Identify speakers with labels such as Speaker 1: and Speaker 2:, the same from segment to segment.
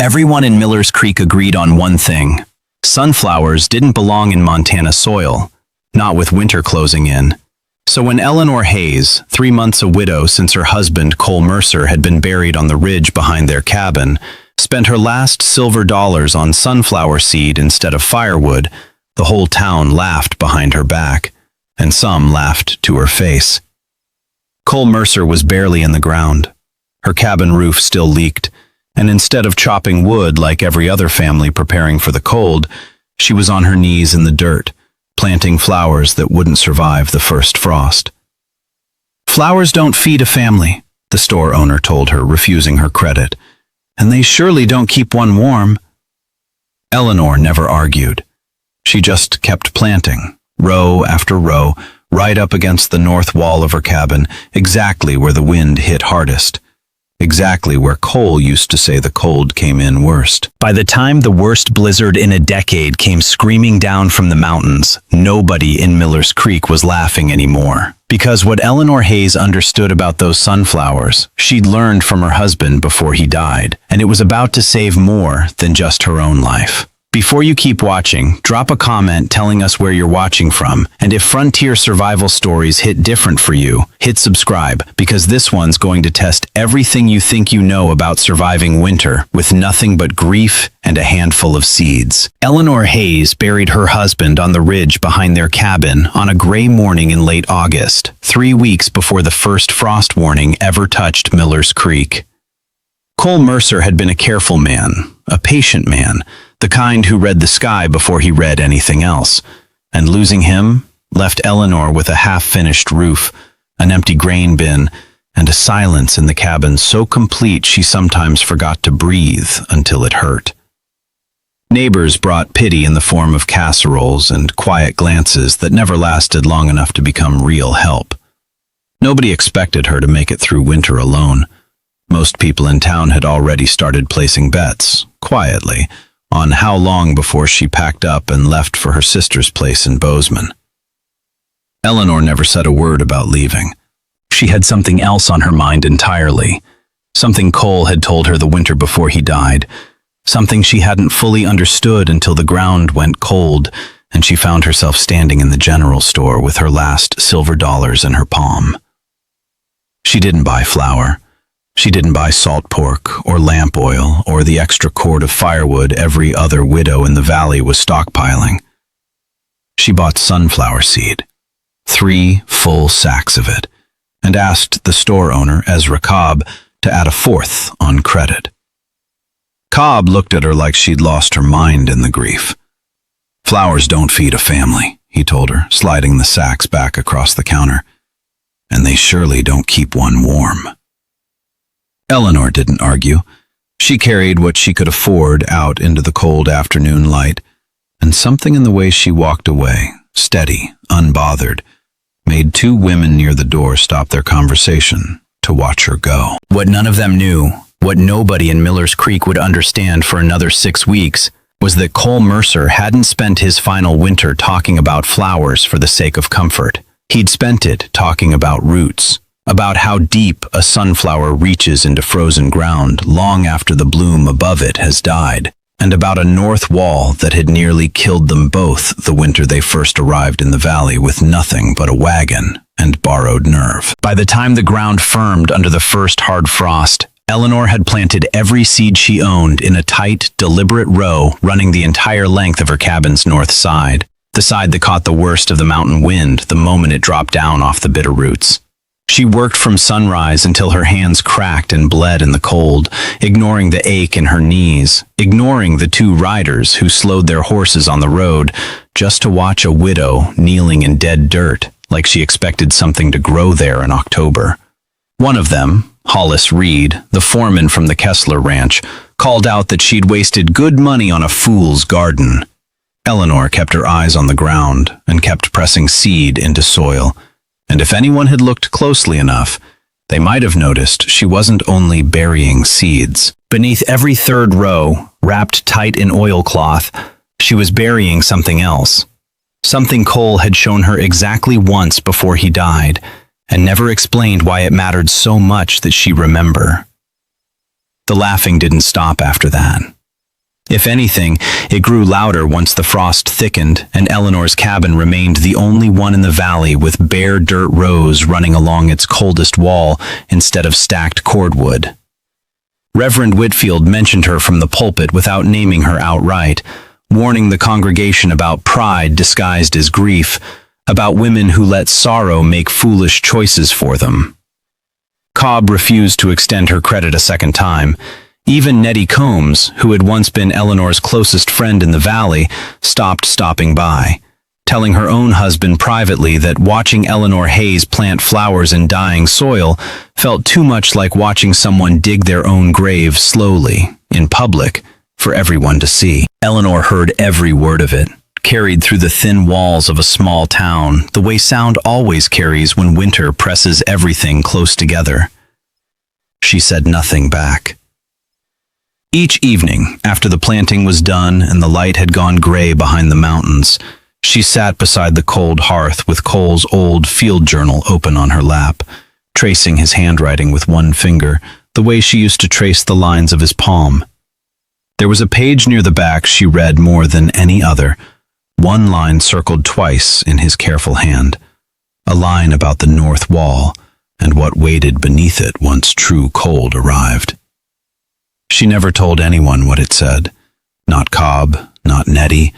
Speaker 1: Everyone in Miller's Creek agreed on one thing. Sunflowers didn't belong in Montana soil, not with winter closing in. So when Eleanor Hayes, 3 months a widow since her husband Cole Mercer had been buried on the ridge behind their cabin, spent her last silver dollars on sunflower seed instead of firewood, the whole town laughed behind her back, and some laughed to her face. Cole Mercer was barely in the ground. Her cabin roof still leaked, and instead of chopping wood like every other family preparing for the cold, she was on her knees in the dirt, planting flowers that wouldn't survive the first frost. "Flowers don't feed a family," the store owner told her, refusing her credit. "And they surely don't keep one warm." Eleanor never argued. She just kept planting, row after row, right up against the north wall of her cabin, exactly where the wind hit hardest. Exactly where Cole used to say the cold came in worst. By the time the worst blizzard in a decade came screaming down from the mountains, nobody in Miller's Creek was laughing anymore. Because what Eleanor Hayes understood about those sunflowers, she'd learned from her husband before he died, and it was about to save more than just her own life. Before you keep watching, drop a comment telling us where you're watching from, and if frontier survival stories hit different for you, hit subscribe, because this one's going to test everything you think you know about surviving winter with nothing but grief and a handful of seeds. Eleanor Hayes buried her husband on the ridge behind their cabin on a gray morning in late August, 3 weeks before the first frost warning ever touched Miller's Creek. Cole Mercer had been a careful man, a patient man, the kind who read the sky before he read anything else, and losing him left Eleanor with a half-finished roof, an empty grain bin, and a silence in the cabin so complete she sometimes forgot to breathe until it hurt. Neighbors brought pity in the form of casseroles and quiet glances that never lasted long enough to become real help. Nobody expected her to make it through winter alone. Most people in town had already started placing bets, quietly, on how long before she packed up and left for her sister's place in Bozeman. Eleanor never said a word about leaving. She had something else on her mind entirely, something Cole had told her the winter before he died, something she hadn't fully understood until the ground went cold and she found herself standing in the general store with her last silver dollars in her palm. She didn't buy flour. She didn't buy salt pork or lamp oil or the extra cord of firewood every other widow in the valley was stockpiling. She bought sunflower seed, 3 full sacks of it, and asked the store owner, Ezra Cobb, to add a 4th on credit. Cobb looked at her like she'd lost her mind in the grief. "Flowers don't feed a family," he told her, sliding the sacks back across the counter. "And they surely don't keep one warm." Eleanor didn't argue. She carried what she could afford out into the cold afternoon light, and something in the way she walked away, steady, unbothered, made 2 women near the door stop their conversation to watch her go. What none of them knew, what nobody in Miller's Creek would understand for another 6 weeks, was that Cole Mercer hadn't spent his final winter talking about flowers for the sake of comfort. He'd spent it talking about roots, about how deep a sunflower reaches into frozen ground long after the bloom above it has died, and about a north wall that had nearly killed them both the winter they first arrived in the valley with nothing but a wagon and borrowed nerve. By the time the ground firmed under the first hard frost, Eleanor had planted every seed she owned in a tight, deliberate row running the entire length of her cabin's north side, the side that caught the worst of the mountain wind the moment it dropped down off the bitter roots. She worked from sunrise until her hands cracked and bled in the cold, ignoring the ache in her knees, ignoring the 2 riders who slowed their horses on the road just to watch a widow kneeling in dead dirt like she expected something to grow there in October. One of them, Hollis Reed, the foreman from the Kessler Ranch, called out that she'd wasted good money on a fool's garden. Eleanor kept her eyes on the ground and kept pressing seed into soil. And if anyone had looked closely enough, they might have noticed she wasn't only burying seeds. Beneath every 3rd row, wrapped tight in oilcloth, she was burying something else. Something Cole had shown her exactly once before he died, and never explained why it mattered so much that she remember. The laughing didn't stop after that. If anything, it grew louder once the frost thickened, and Eleanor's cabin remained the only one in the valley with bare dirt rows running along its coldest wall instead of stacked cordwood. Reverend Whitfield mentioned her from the pulpit without naming her outright, warning the congregation about pride disguised as grief, about women who let sorrow make foolish choices for them. Cobb refused to extend her credit a second time. Even Nettie Combs, who had once been Eleanor's closest friend in the valley, stopped stopping by, telling her own husband privately that watching Eleanor Hayes plant flowers in dying soil felt too much like watching someone dig their own grave slowly, in public, for everyone to see. Eleanor heard every word of it, carried through the thin walls of a small town, the way sound always carries when winter presses everything close together. She said nothing back. Each evening, after the planting was done and the light had gone gray behind the mountains, she sat beside the cold hearth with Cole's old field journal open on her lap, tracing his handwriting with one finger, the way she used to trace the lines of his palm. There was a page near the back she read more than any other, one line circled twice in his careful hand, a line about the north wall and what waited beneath it once true cold arrived. She never told anyone what it said, not Cobb, not Nettie,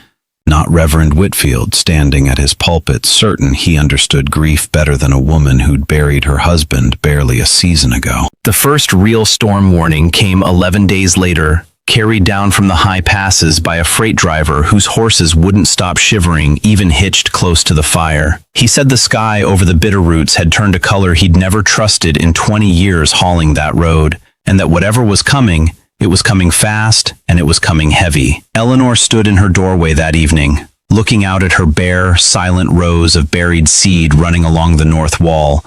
Speaker 1: not Reverend Whitfield standing at his pulpit certain he understood grief better than a woman who'd buried her husband barely a season ago. The first real storm warning came 11 days later, carried down from the high passes by a freight driver whose horses wouldn't stop shivering even hitched close to the fire. He said the sky over the Bitterroots had turned a color he'd never trusted in 20 years hauling that road, and that whatever was coming, it was coming fast, and it was coming heavy. Eleanor stood in her doorway that evening, looking out at her bare, silent rows of buried seed running along the north wall,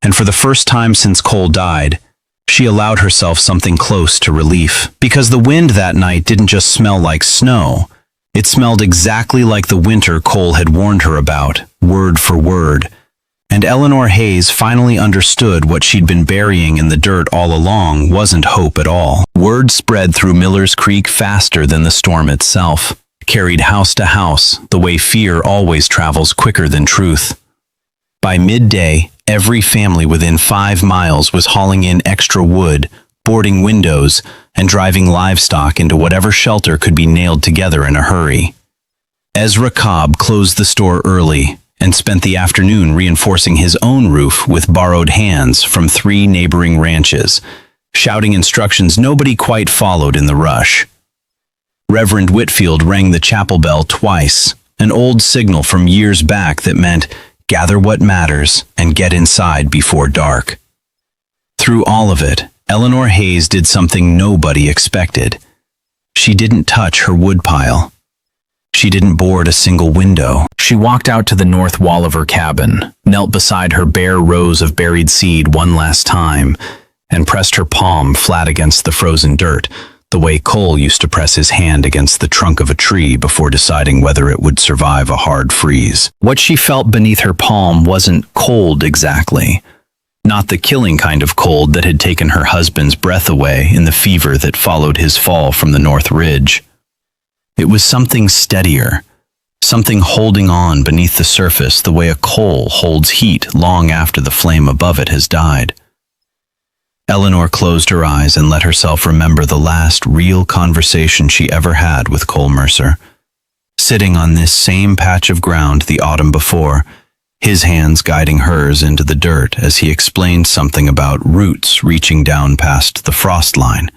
Speaker 1: and for the first time since Cole died, she allowed herself something close to relief. Because the wind that night didn't just smell like snow, it smelled exactly like the winter Cole had warned her about, word for word. And Eleanor Hayes finally understood what she'd been burying in the dirt all along wasn't hope at all. Word spread through Miller's Creek faster than the storm itself, carried house to house, the way fear always travels quicker than truth. By midday, every family within 5 miles was hauling in extra wood, boarding windows, and driving livestock into whatever shelter could be nailed together in a hurry. Ezra Cobb closed the store early and spent the afternoon reinforcing his own roof with borrowed hands from 3 neighboring ranches, shouting instructions nobody quite followed in the rush. Reverend Whitfield rang the chapel bell twice, an old signal from years back that meant, gather what matters and get inside before dark. Through all of it, Eleanor Hayes did something nobody expected. She didn't touch her woodpile. She didn't board a single window. She walked out to the north wall of her cabin, knelt beside her bare rows of buried seed one last time, and pressed her palm flat against the frozen dirt, the way Cole used to press his hand against the trunk of a tree before deciding whether it would survive a hard freeze. What she felt beneath her palm wasn't cold exactly. Not the killing kind of cold that had taken her husband's breath away in the fever that followed his fall from the North Ridge. It was something steadier, something holding on beneath the surface the way a coal holds heat long after the flame above it has died. Eleanor closed her eyes and let herself remember the last real conversation she ever had with Cole Mercer. Sitting on this same patch of ground the autumn before, his hands guiding hers into the dirt as he explained something about roots reaching down past the frost line,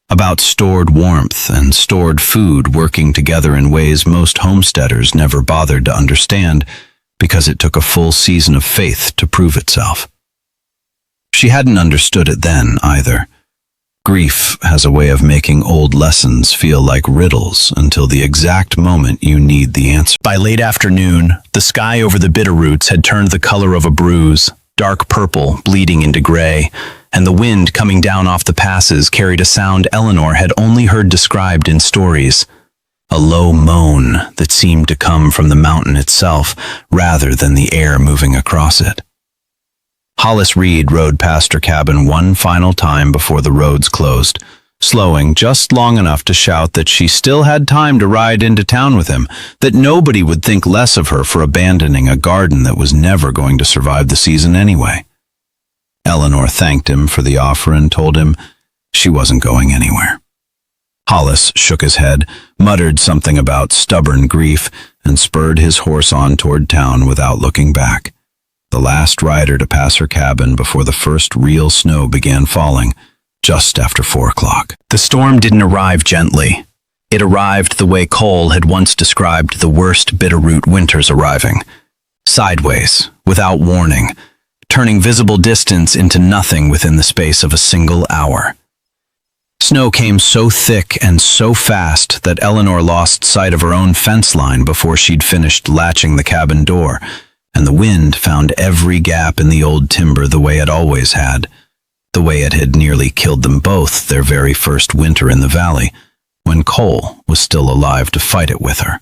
Speaker 1: about stored warmth and stored food working together in ways most homesteaders never bothered to understand because it took a full season of faith to prove itself. She hadn't understood it then, either. Grief has a way of making old lessons feel like riddles until the exact moment you need the answer. By late afternoon, the sky over the Bitterroots had turned the color of a bruise, dark purple bleeding into gray, and the wind coming down off the passes carried a sound Eleanor had only heard described in stories, a low moan that seemed to come from the mountain itself rather than the air moving across it. Hollis Reed rode past her cabin one final time before the roads closed, slowing just long enough to shout that she still had time to ride into town with him, that nobody would think less of her for abandoning a garden that was never going to survive the season anyway. Eleanor thanked him for the offer and told him she wasn't going anywhere. Hollis shook his head, muttered something about stubborn grief, and spurred his horse on toward town without looking back. The last rider to pass her cabin before the first real snow began falling, just after 4 o'clock. The storm didn't arrive gently. It arrived the way Cole had once described the worst bitterroot winters arriving. Sideways, without warning, turning visible distance into nothing within the space of a single hour. Snow came so thick and so fast that Eleanor lost sight of her own fence line before she'd finished latching the cabin door, and the wind found every gap in the old timber the way it always had, the way it had nearly killed them both their very first winter in the valley, when Cole was still alive to fight it with her.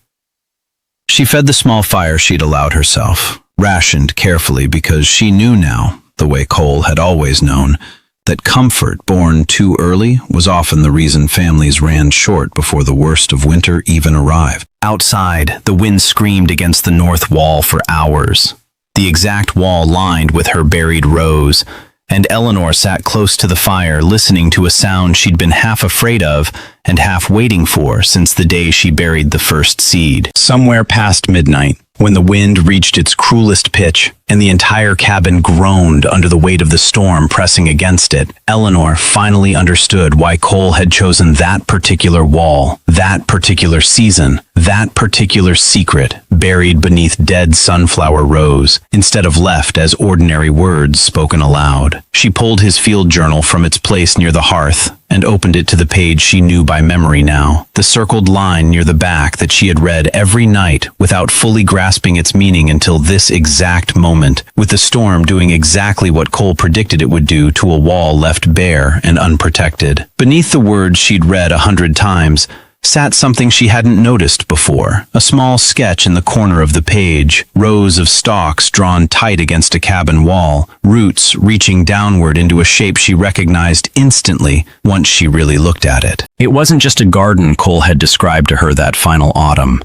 Speaker 1: She fed the small fire she'd allowed herself, rationed carefully because she knew now, the way Cole had always known, that comfort born too early was often the reason families ran short before the worst of winter even arrived. Outside, the wind screamed against the north wall for hours, the exact wall lined with her buried rows, and Eleanor sat close to the fire listening to a sound she'd been half afraid of and half waiting for since the day she buried the first seed. Somewhere past midnight, when the wind reached its cruelest pitch and the entire cabin groaned under the weight of the storm pressing against it, Eleanor finally understood why Cole had chosen that particular wall, that particular season, that particular secret buried beneath dead sunflower rows, instead of left as ordinary words spoken aloud. She pulled his field journal from its place near the hearth and opened it to the page she knew by memory now, the circled line near the back that she had read every night without fully grasping its meaning until this exact moment, with the storm doing exactly what Cole predicted it would do to a wall left bare and unprotected. Beneath the words she'd read 100 times sat something she hadn't noticed before, a small sketch in the corner of the page, rows of stalks drawn tight against a cabin wall, roots reaching downward into a shape she recognized instantly once she really looked at it. It wasn't just a garden Cole had described to her that final autumn.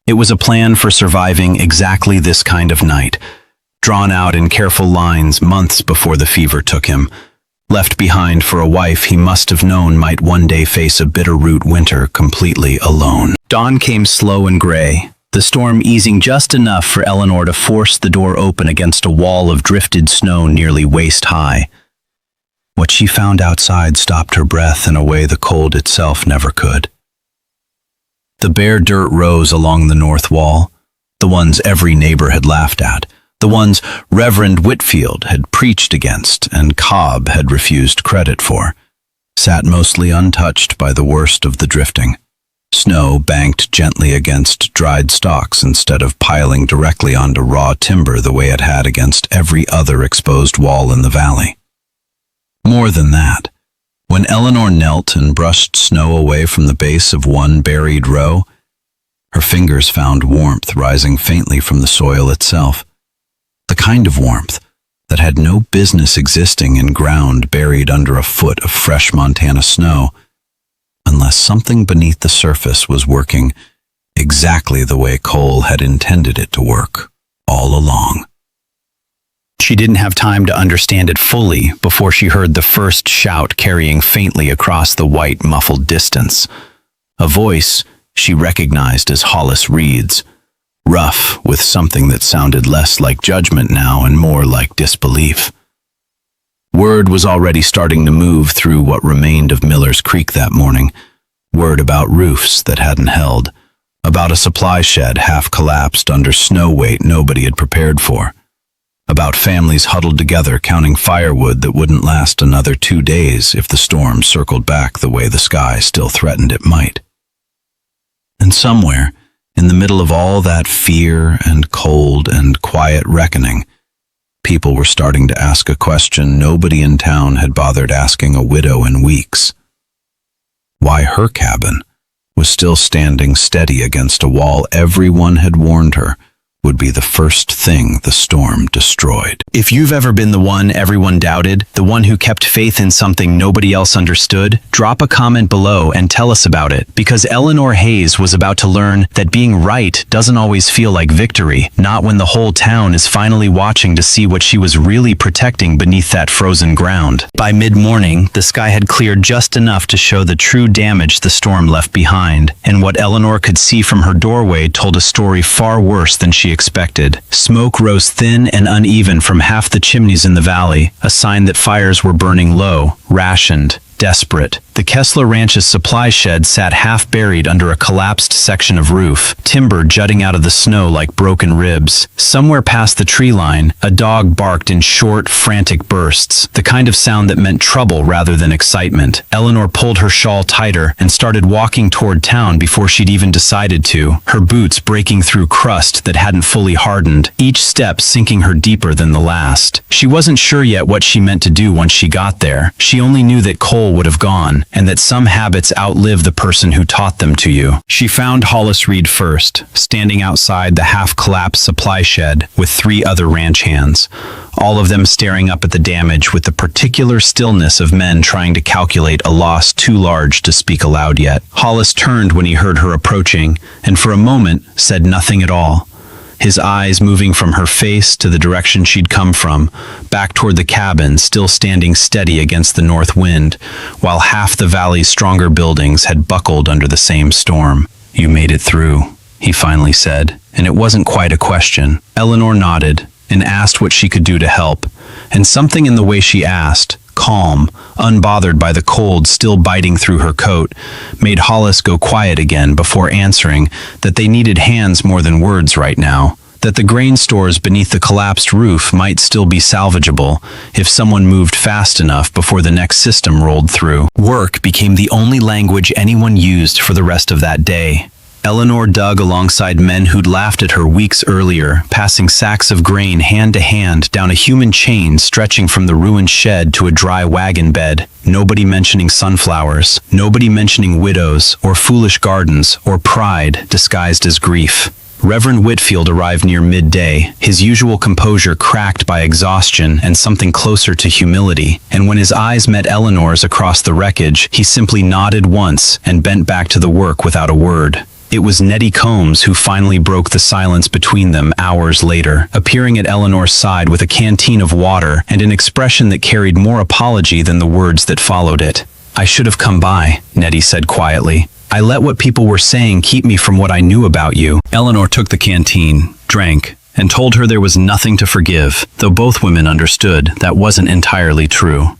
Speaker 1: It was a plan for surviving exactly this kind of night, drawn out in careful lines months before the fever took him, left behind for a wife he must have known might one day face a bitterroot winter completely alone. Dawn came slow and gray, the storm easing just enough for Eleanor to force the door open against a wall of drifted snow nearly waist-high. What she found outside stopped her breath in a way the cold itself never could. The bare dirt rows along the north wall, the ones every neighbor had laughed at, the ones Reverend Whitfield had preached against and Cobb had refused credit for, sat mostly untouched by the worst of the drifting. Snow banked gently against dried stalks instead of piling directly onto raw timber the way it had against every other exposed wall in the valley. More than that, when Eleanor knelt and brushed snow away from the base of one buried row, her fingers found warmth rising faintly from the soil itself. The kind of warmth that had no business existing in ground buried under a foot of fresh Montana snow, unless something beneath the surface was working exactly the way Cole had intended it to work all along. She didn't have time to understand it fully before she heard the first shout carrying faintly across the white, muffled distance. A voice she recognized as Hollis Reed's, rough with something that sounded less like judgment now and more like disbelief. Word was already starting to move through what remained of Miller's Creek that morning. Word about roofs that hadn't held, about a supply shed half collapsed under snow weight nobody had prepared for, about families huddled together counting firewood that wouldn't last another 2 days if the storm circled back the way the sky still threatened it might. And somewhere, in the middle of all that fear and cold and quiet reckoning, people were starting to ask a question nobody in town had bothered asking a widow in weeks. Why her cabin was still standing steady against a wall everyone had warned her would be the first thing the storm destroyed. If you've ever been the one everyone doubted, the one who kept faith in something nobody else understood, drop a comment below and tell us about it, because Eleanor Hayes was about to learn that being right doesn't always feel like victory, not when the whole town is finally watching to see what she was really protecting beneath that frozen ground. By mid-morning, the sky had cleared just enough to show the true damage the storm left behind, and what Eleanor could see from her doorway told a story far worse than she expected. Smoke rose thin and uneven from half the chimneys in the valley, a sign that fires were burning low, rationed, desperate. The Kessler Ranch's supply shed sat half-buried under a collapsed section of roof, timber jutting out of the snow like broken ribs. Somewhere past the tree line, a dog barked in short, frantic bursts, the kind of sound that meant trouble rather than excitement. Eleanor pulled her shawl tighter and started walking toward town before she'd even decided to, her boots breaking through crust that hadn't fully hardened, each step sinking her deeper than the last. She wasn't sure yet what she meant to do once she got there. She only knew that Cole would have gone, and that some habits outlive the person who taught them to you. She found Hollis Reed first, standing outside the half-collapsed supply shed with 3 other ranch hands, all of them staring up at the damage with the particular stillness of men trying to calculate a loss too large to speak aloud yet. Hollis turned when he heard her approaching, and for a moment said nothing at all, his eyes moving from her face to the direction she'd come from, back toward the cabin still standing steady against the north wind, while half the valley's stronger buildings had buckled under the same storm. "You made it through," he finally said, and it wasn't quite a question. Eleanor nodded and asked what she could do to help, and something in the way she asked, calm, unbothered by the cold still biting through her coat, made Hollis go quiet again before answering that they needed hands more than words right now, that the grain stores beneath the collapsed roof might still be salvageable if someone moved fast enough before the next system rolled through. Work became the only language anyone used for the rest of that day. Eleanor dug alongside men who'd laughed at her weeks earlier, passing sacks of grain hand to hand down a human chain stretching from the ruined shed to a dry wagon bed. Nobody mentioning sunflowers, nobody mentioning widows, or foolish gardens, or pride disguised as grief. Reverend Whitfield arrived near midday, his usual composure cracked by exhaustion and something closer to humility, and when his eyes met Eleanor's across the wreckage, he simply nodded once and bent back to the work without a word. It was Nettie Combs who finally broke the silence between them hours later, appearing at Eleanor's side with a canteen of water and an expression that carried more apology than the words that followed it. "I should have come by," Nettie said quietly. "I let what people were saying keep me from what I knew about you." Eleanor took the canteen, drank, and told her there was nothing to forgive, though both women understood that wasn't entirely true.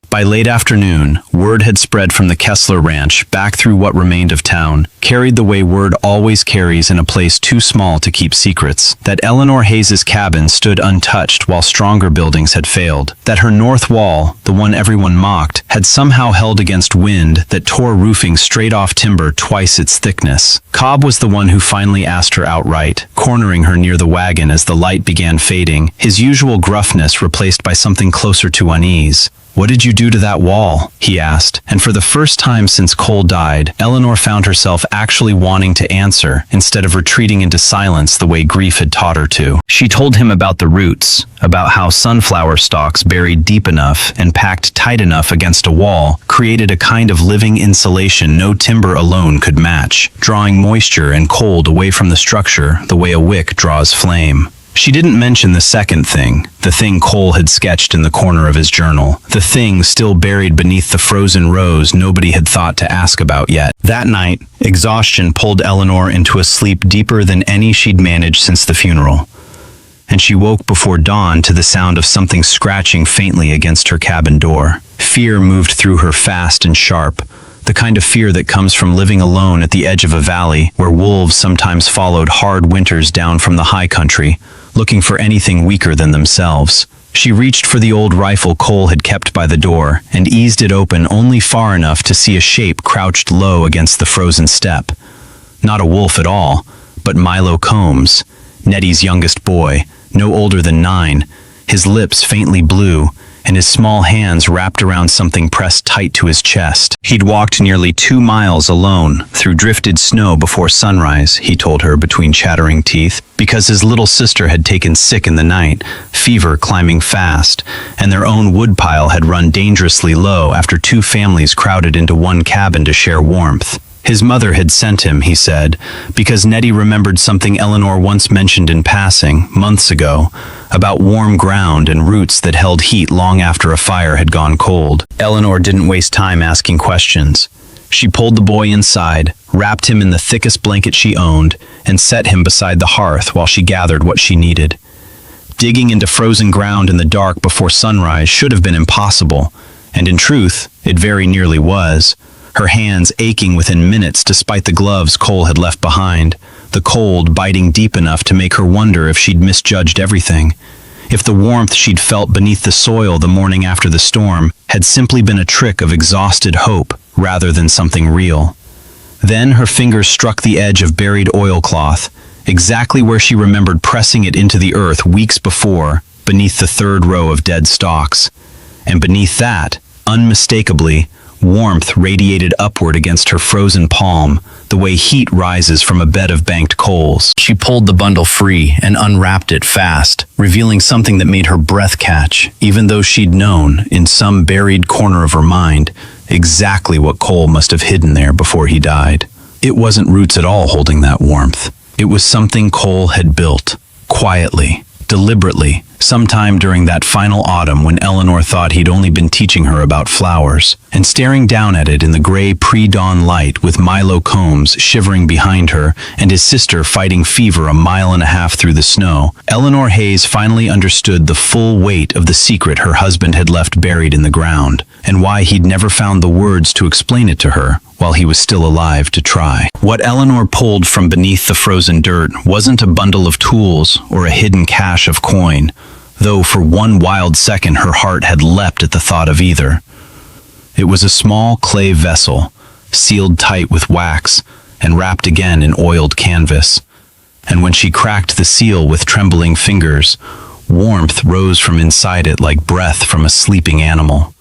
Speaker 1: By late afternoon, word had spread from the Kessler Ranch back through what remained of town, carried the way word always carries in a place too small to keep secrets, that Eleanor Hayes' cabin stood untouched while stronger buildings had failed, that her north wall, the one everyone mocked, had somehow held against wind that tore roofing straight off timber twice its thickness. Cobb was the one who finally asked her outright, cornering her near the wagon as the light began fading, his usual gruffness replaced by something closer to unease. "What did you do to that wall?" he asked, and for the first time since Cole died, Eleanor found herself actually wanting to answer instead of retreating into silence the way grief had taught her to. She told him about the roots, about how sunflower stalks buried deep enough and packed tight enough against a wall created a kind of living insulation no timber alone could match, drawing moisture and cold away from the structure the way a wick draws flame. She didn't mention the second thing, the thing Cole had sketched in the corner of his journal, the thing still buried beneath the frozen rows nobody had thought to ask about yet. That night, exhaustion pulled Eleanor into a sleep deeper than any she'd managed since the funeral, and she woke before dawn to the sound of something scratching faintly against her cabin door. Fear moved through her fast and sharp, the kind of fear that comes from living alone at the edge of a valley where wolves sometimes followed hard winters down from the high country, looking for anything weaker than themselves. She reached for the old rifle Cole had kept by the door and eased it open only far enough to see a shape crouched low against the frozen step. Not a wolf at all, but Milo Combs, Nettie's youngest boy, no older than 9, his lips faintly blue, and his small hands wrapped around something pressed tight to his chest. He'd walked nearly 2 miles alone through drifted snow before sunrise, he told her between chattering teeth, because his little sister had taken sick in the night, fever climbing fast, and their own woodpile had run dangerously low after 2 families crowded into one cabin to share warmth. His mother had sent him, he said, because Nettie remembered something Eleanor once mentioned in passing, months ago, about warm ground and roots that held heat long after a fire had gone cold. Eleanor didn't waste time asking questions. She pulled the boy inside, wrapped him in the thickest blanket she owned, and set him beside the hearth while she gathered what she needed. Digging into frozen ground in the dark before sunrise should have been impossible, and in truth, it very nearly was. Her hands aching within minutes despite the gloves Cole had left behind, the cold biting deep enough to make her wonder if she'd misjudged everything, if the warmth she'd felt beneath the soil the morning after the storm had simply been a trick of exhausted hope rather than something real. Then her fingers struck the edge of buried oilcloth, exactly where she remembered pressing it into the earth weeks before, beneath the 3rd row of dead stalks. And beneath that, unmistakably, warmth radiated upward against her frozen palm, the way heat rises from a bed of banked coals. She pulled the bundle free and unwrapped it fast, revealing something that made her breath catch, even though she'd known, in some buried corner of her mind, exactly what Cole must have hidden there before he died. It wasn't roots at all holding that warmth. It was something Cole had built, quietly, deliberately, sometime during that final autumn when Eleanor thought he'd only been teaching her about flowers, and staring down at it in the gray pre-dawn light with Milo Combs shivering behind her and his sister fighting fever 1.5 miles through the snow, Eleanor Hayes finally understood the full weight of the secret her husband had left buried in the ground, and why he'd never found the words to explain it to her while he was still alive to try. What Eleanor pulled from beneath the frozen dirt wasn't a bundle of tools or a hidden cache of coin, though for one wild second her heart had leapt at the thought of either. It was a small clay vessel, sealed tight with wax and wrapped again in oiled canvas. And when she cracked the seal with trembling fingers, warmth rose from inside it like breath from a sleeping animal.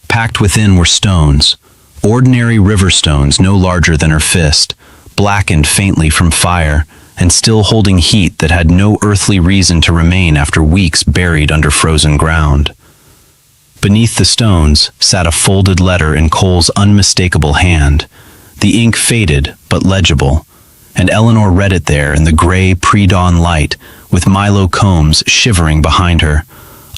Speaker 1: Packed within were stones, ordinary river stones no larger than her fist, blackened faintly from fire, and still holding heat that had no earthly reason to remain after weeks buried under frozen ground. Beneath the stones sat a folded letter in Cole's unmistakable hand, the ink faded but legible, and Eleanor read it there in the gray pre-dawn light with Milo Combs shivering behind her,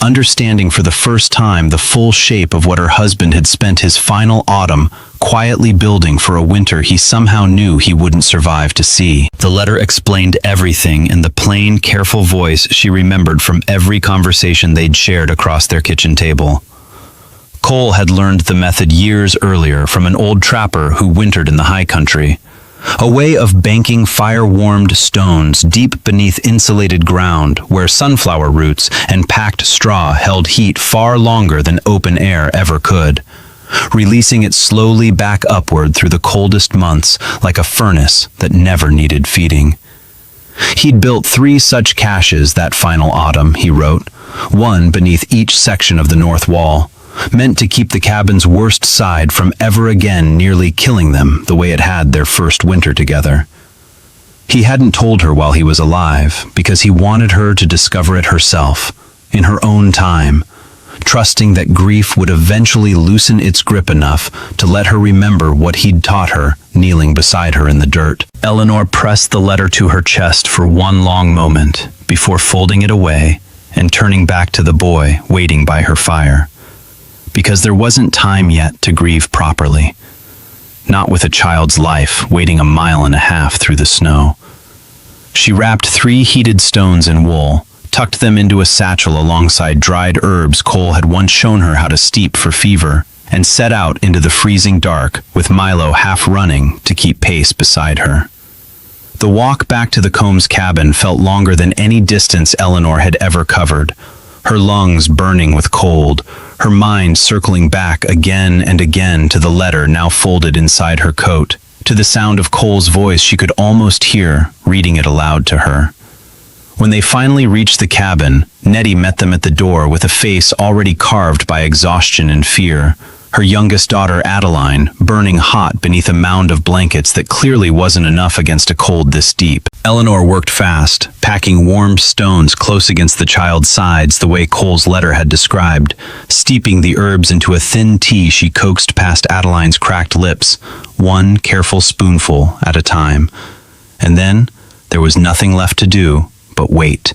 Speaker 1: understanding for the first time the full shape of what her husband had spent his final autumn quietly building for a winter he somehow knew he wouldn't survive to see. The letter explained everything in the plain, careful voice she remembered from every conversation they'd shared across their kitchen table. Cole had learned the method years earlier from an old trapper who wintered in the high country. A way of banking fire-warmed stones deep beneath insulated ground where sunflower roots and packed straw held heat far longer than open air ever could, releasing it slowly back upward through the coldest months like a furnace that never needed feeding. He'd built 3 such caches that final autumn, he wrote, one beneath each section of the north wall, meant to keep the cabin's worst side from ever again nearly killing them the way it had their first winter together. He hadn't told her while he was alive because he wanted her to discover it herself, in her own time, trusting that grief would eventually loosen its grip enough to let her remember what he'd taught her kneeling beside her in the dirt. Eleanor pressed the letter to her chest for one long moment before folding it away and turning back to the boy waiting by her fire. Because there wasn't time yet to grieve properly. Not with a child's life waiting 1.5 miles through the snow. She wrapped 3 heated stones in wool, tucked them into a satchel alongside dried herbs Cole had once shown her how to steep for fever, and set out into the freezing dark with Milo half running to keep pace beside her. The walk back to the Combs cabin felt longer than any distance Eleanor had ever covered, her lungs burning with cold, her mind circling back again and again to the letter now folded inside her coat, to the sound of Cole's voice she could almost hear reading it aloud to her. When they finally reached the cabin, Nettie met them at the door with a face already carved by exhaustion and fear. Her youngest daughter, Adeline, burning hot beneath a mound of blankets that clearly wasn't enough against a cold this deep. Eleanor worked fast, packing warm stones close against the child's sides the way Cole's letter had described, steeping the herbs into a thin tea she coaxed past Adeline's cracked lips, one careful spoonful at a time. And then there was nothing left to do but wait.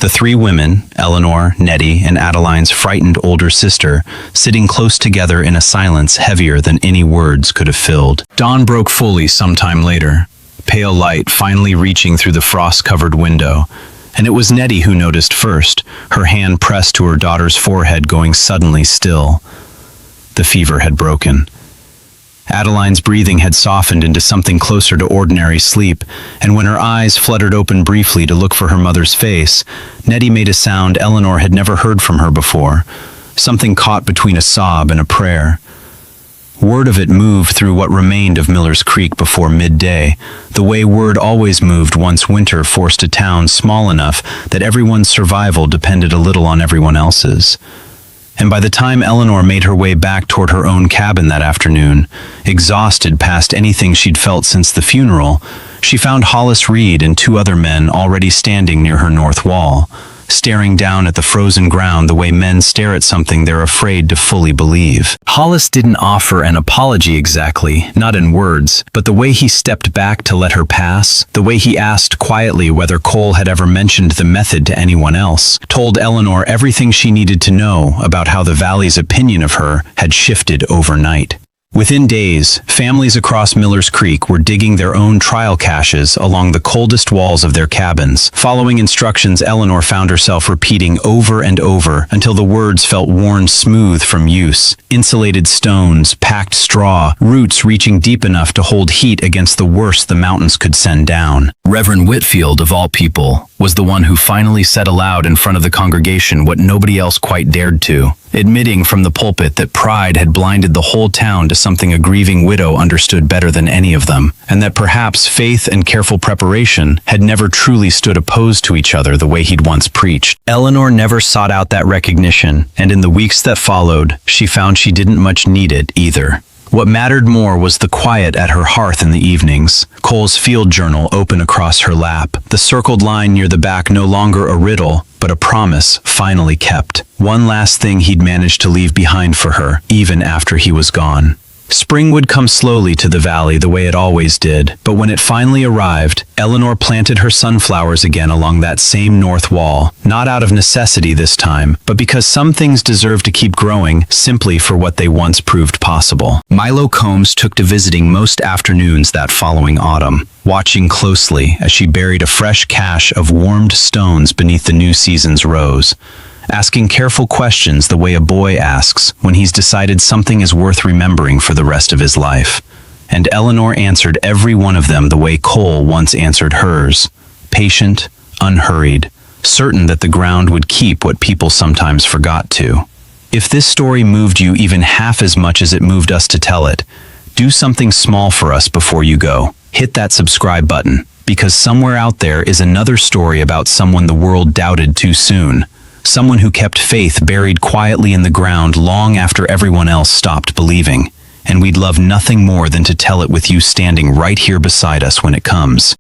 Speaker 1: The three women, Eleanor, Nettie, and Adeline's frightened older sister, sitting close together in a silence heavier than any words could have filled. Dawn broke fully sometime later, pale light finally reaching through the frost-covered window, and it was Nettie who noticed first, her hand pressed to her daughter's forehead going suddenly still. The fever had broken. Adeline's breathing had softened into something closer to ordinary sleep, and when her eyes fluttered open briefly to look for her mother's face, Nettie made a sound Eleanor had never heard from her before, something caught between a sob and a prayer. Word of it moved through what remained of Miller's Creek before midday, the way word always moved once winter forced a town small enough that everyone's survival depended a little on everyone else's. And by the time Eleanor made her way back toward her own cabin that afternoon, exhausted past anything she'd felt since the funeral, she found Hollis Reed and two other men already standing near her north wall, staring down at the frozen ground the way men stare at something they're afraid to fully believe. Hollis didn't offer an apology exactly, not in words, but the way he stepped back to let her pass, the way he asked quietly whether Cole had ever mentioned the method to anyone else, told Eleanor everything she needed to know about how the Valley's opinion of her had shifted overnight. Within days, families across Miller's Creek were digging their own trial caches along the coldest walls of their cabins, following instructions Eleanor found herself repeating over and over until the words felt worn smooth from use. Insulated stones, packed straw, roots reaching deep enough to hold heat against the worst the mountains could send down. Reverend Whitfield, of all people, was the one who finally said aloud in front of the congregation what nobody else quite dared to, admitting from the pulpit that pride had blinded the whole town to something a grieving widow understood better than any of them, and that perhaps faith and careful preparation had never truly stood opposed to each other the way he'd once preached. Eleanor never sought out that recognition, and in the weeks that followed, she found she didn't much need it either. What mattered more was the quiet at her hearth in the evenings, Cole's field journal open across her lap, the circled line near the back no longer a riddle, but a promise finally kept. One last thing he'd managed to leave behind for her, even after he was gone. Spring would come slowly to the valley the way it always did, but when it finally arrived, Eleanor planted her sunflowers again along that same north wall, not out of necessity this time, but because some things deserve to keep growing simply for what they once proved possible. Milo Combs took to visiting most afternoons that following autumn, watching closely as she buried a fresh cache of warmed stones beneath the new season's rose, asking careful questions the way a boy asks when he's decided something is worth remembering for the rest of his life. And Eleanor answered every one of them the way Cole once answered hers, patient, unhurried, certain that the ground would keep what people sometimes forgot to. If this story moved you even half as much as it moved us to tell it, do something small for us before you go. Hit that subscribe button, because somewhere out there is another story about someone the world doubted too soon. Someone who kept faith buried quietly in the ground long after everyone else stopped believing. And we'd love nothing more than to tell it with you standing right here beside us when it comes.